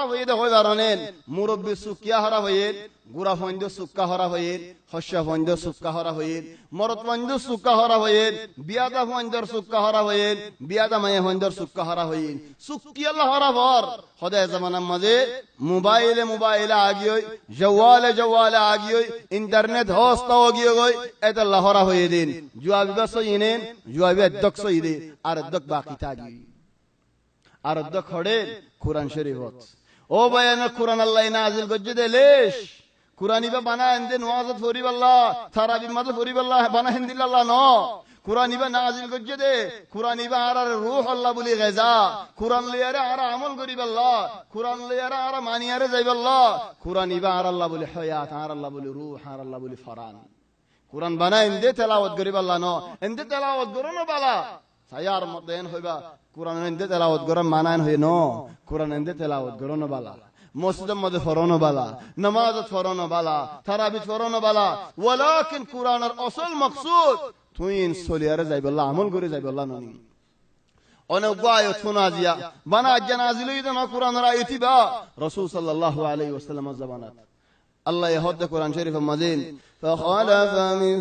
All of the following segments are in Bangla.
হয়ে দেখো কারণেন মুরব্বী সুকিয়া হরা হয়ে গুড়া ফন্দ সুক্কা হরা হয়ে হস্যা ফন্দ সুক্কা হরা হয়ে মরত ফন্দ সুক্কা হরা হয়ে বিয়াদা ফন্দর সুক্কা হরা হয়ে বিয়াদা মায়ে ফন্দর সুক্কা হরা হয়ে সুকিয়াল্লাহ হরা ভর হদায় জামানার মাঝে মোবাইলে আগিয়ে জওয়ালে আগিয়ে ইন্টারনেট হস্তা গিয়ে গই এতাল্লাহ হরা হয়ে দিন জুয়াবিবা সইনেন জুয়াবি অধ্যক্ষ ইদে আর অধ্যক্ষ বাকি থাকি আর অধ্যক্ষ হড়ে কুরআন শরীফত ও বয়ান কুরআন আল্লাহ নাজিল গজ্জে দেলেশ কুরআনিবা বানা এন্ডে নওয়াজত ফরিবাল্লাহ তারাবি মাদ ফরিবাল্লাহ বানা হিন্দিল্লাহ ন কুরআনিবা নাজিল গজ্জে দে কুরআনিবা আর রূহ আল্লাহ বলি গাজা কুরআন লিয়ারে আর আমল করিবাল্লাহ কুরআন লিয়ারে আর মানিয়ারে যাইবাল্লাহ কুরআনিবা আর আল্লাহ বলি হায়াত আর আল্লাহ বলি রূহ আর আল্লাহ বলি ফরান কুরআন বানা এন্ডে তেলাওয়াত করিবাল্লাহ ন এন্ডে তেলাওয়াত করনো বালা সায়ার মতেন হইবা কুরআন এন্ডে তেলাওয়াত করার মানান হয় ন কুরআন এন্ডে তেলাওয়াত করনো বালা মসজিদের মধ্যে ফরনো বালা নামাজত ফরনো বালা তারাবি ফরনো বালা ওয়ালাকিন কুরআনের আসল মাকসুদ তুই ইনসলিয়ারে যাইবাল্লাহ আমল করে যাইবাল্লাহ ননি অনেক গায় শোনা জিয়া বানা জানাজিল ইদ না কুরআনের আয়াতিবা রাসূল সাল্লাল্লাহু আলাইহি ওয়াসাল্লামের জামানাত আল্লাহ ইহদ কুরআন শরীফে মাজিদ ফাখালাফা মিন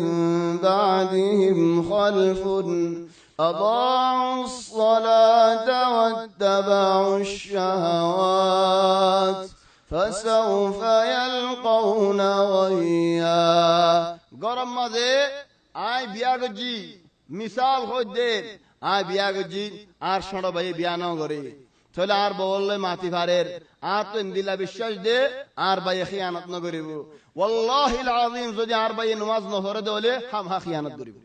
বাদিহিম খালফুন أضاعوا الصلاة واتبعوا الشهوات فسوف يلقون غيا গরম মাঝে আয় বিয়া গজি মিসাল হই দে আয় বিয়া গজি আর সড় ভাই বিয়া ন করে তাহলে আর বললে মাটি ভারের আর তো ইন্দিলা বিশ্বাস দে আর ভাই খিয়ানত ন করিব ওয়াল্লাহিল আযীম যদি আর ভাই নামাজ ন পড়ে দলে হাম খিয়ানত করিব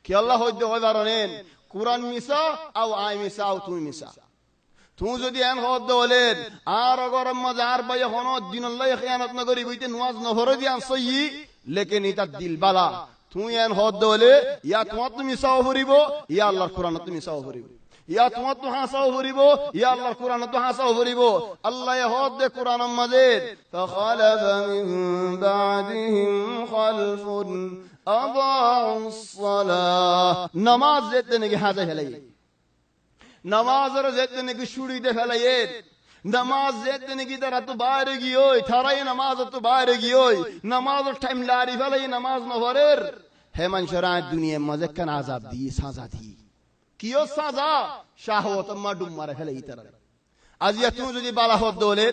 কি আল্লাহ হইতে হয় বারণেন কুরআন মিসা আও আই মিসা আও তুই মিসা তুই যদি এন হদ হলেন আর গরম মাঝে আর ভাই হন দিন আল্লাহ খিয়ানত না করি বইতে নামাজ না পড়ে দিয়ান সই লেকিন এটা দিল বালা তুই এন হদ হলে ইয়া তোমার তুমি মিসাও করিব ইয়া আল্লাহর কুরআন তুমি মিসাও করিব ইয়া তোমার তো হাসাও করিব ইয়া আল্লাহর কুরআন তো হাসাও করিব আল্লাহ হদ দে কুরআন মাজিদ ফাখালাফা মিন বাদিহিম খালফুন أضاعوا الصلاة نماز زيت نگی حاجة فلاي نماز رو زيت نگی شوری دے فلاي نماز زيت نگی در تو باہر گیوئی تھرائی نماز تو باہر گیوئی نماز ٹائم لاری فلاي نماز نفرر ہے من شرائع دنیا مزکن عذاب دی سازا دی کیو سازا شاہوت اما ڈم مارے فلاي تر از یا تم جدی بالا ہو دولے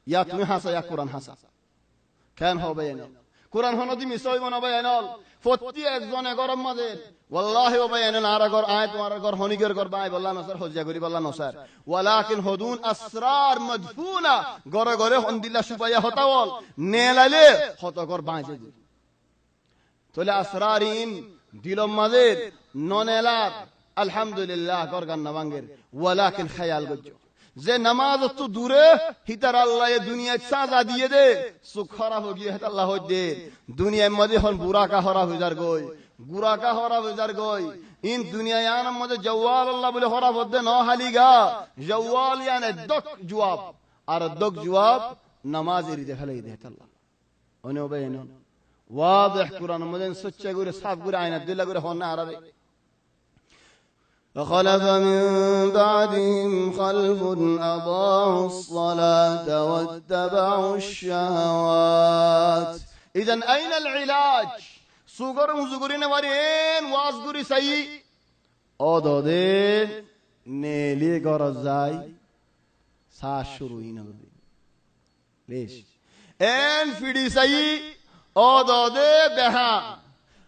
یا تمہیں حسا یا قرآن حسا کین ہو بینا কুরআন হনো দি মিসই মনা বায়ানল ফতি একজনে গরম মাঝে ওয়াল্লাহি ওয়া বায়ানান আর গর আয় তোমার গর হনিগের গর বাই বল্লা নসর হজ্জা করি বল্লা নসর ওয়ালাকিন হুদুন আসরার মদফুনা গরে গরে হন্দিল্লা সুবাইয়া হতাওল নেলালে হত গর বাঁচে দি তোলে আসরারিন দিলম মাঝে ননেলার আলহামদুলিল্লাহ গর গান নবাঙ্গের ওয়ালাকিন খায়াল গজ্জ যে নামাজ তো দূরে হিতার আল্লাহ দুনিয়া সাজা দিয়ে দে সুখ খারাপ হয়ে গিয়ে আল্লাহ দে দুনিয়ার মধ্যে হন বুরা কা হরা হয়ে যার গই গুরা কা হরা হয়ে যার গই ইন দুনিয়া ইয়ান মধ্যে জওয়াল আল্লাহ বলে হরা বদে ন হালিগা জওয়াল ইয়ানে দক জবাব আর দক জবাব নামাজের দেখালাই দে আল্লাহ ওনে ওবেন ওয়াজিহ কুরআন মধ্যে সচ্চা করে সাফ করে আয়না দিলা করে হন না আরাবে فخلف من بعدهم خلف أضاعوا الصلاة واتبعوا الشهوات إذن أين العلاج سوغر مزغرين ورين وازغري سي أودودين نيلي غرزاي ساشروين ليش ان فيدي سي أودودي بها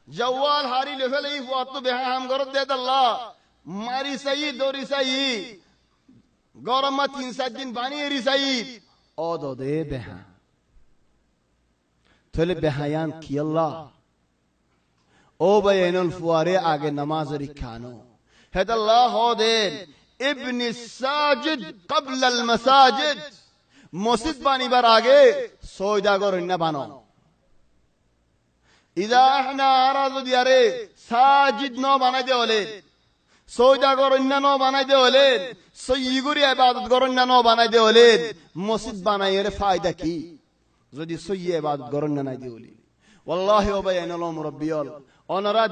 جوال هاري لفلي فواتو بها هم غرد ديد الله মারি সাই দরি সাই গরম 3-4 দিন বানিয়ে রি সাই অদদে বেহা থলে বেহায়ান কি আল্লাহ ও বাইনুল ফুয়ারে আগে নামাজ রিখানো হেদাল্লাহ হদেন ইবনে সাজিদ قبل المساجد মসজিদ বানিবার আগে সওদাগর না বানো ইদা احنا আরাদু দিয়ারে সাজিদ ন বানাই দে হলে সৌদাগর অন্যান্য বানাই দে হলেন সইগুরি ইবাদত গরন্য ন বানাই দে হলেন মসজিদ বানাই এর ফায়দা কি যদি সই ইবাদত গরন্য নাই দে হলি ওয়াল্লাহি ওয়া বাইনাল মুরাব্বিয়াল অনরা